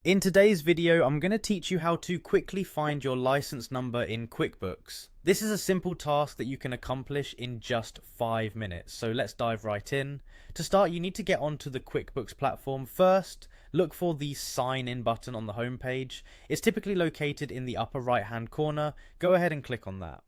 In today's video, I'm going to teach you how to quickly find your license number in QuickBooks. This is a simple task that you can accomplish in just 5 minutes, so let's dive right in. To start, you need to get onto the QuickBooks platform. First, look for the Sign In button on the home page. It's typically located in the upper right hand corner. Go ahead and click on that.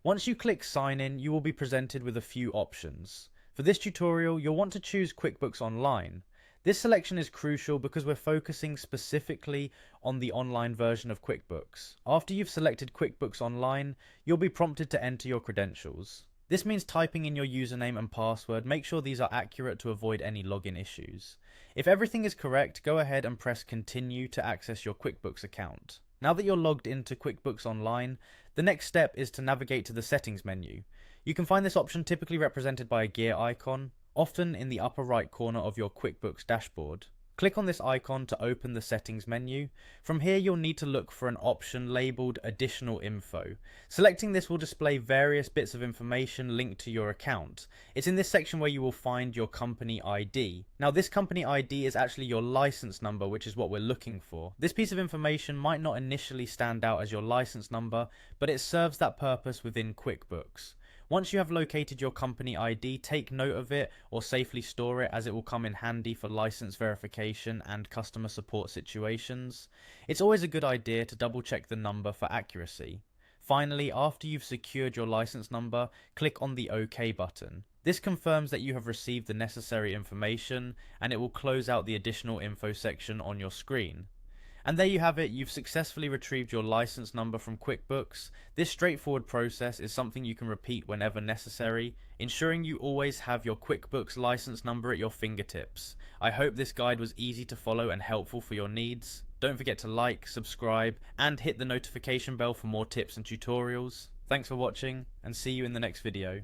Once you click Sign In, you will be presented with a few options. For this tutorial, you'll want to choose QuickBooks Online. This selection is crucial because we're focusing specifically on the online version of QuickBooks. After you've selected QuickBooks Online, you'll be prompted to enter your credentials. This means typing in your username and password. Make sure these are accurate to avoid any login issues. If everything is correct, go ahead and press Continue to access your QuickBooks account. Now that you're logged into QuickBooks Online, the next step is to navigate to the Settings menu. You can find this option typically represented by a gear icon, often in the upper right corner of your QuickBooks dashboard. Click on this icon to open the settings menu. From here, you'll need to look for an option labeled Additional Info. Selecting this will display various bits of information linked to your account. It's in this section where you will find your company ID. Now, this company ID is actually your license number, which is what we're looking for. This piece of information might not initially stand out as your license number, but it serves that purpose within QuickBooks. Once you have located your company ID, take note of it or safely store it, as it will come in handy for license verification and customer support situations. It's always a good idea to double check the number for accuracy. Finally, after you've secured your license number, click on the OK button. This confirms that you have received the necessary information, and it will close out the additional info section on your screen. And there you have it, you've successfully retrieved your license number from QuickBooks. This straightforward process is something you can repeat whenever necessary, ensuring you always have your QuickBooks license number at your fingertips. I hope this guide was easy to follow and helpful for your needs. Don't forget to like, subscribe, and hit the notification bell for more tips and tutorials. Thanks for watching, and see you in the next video.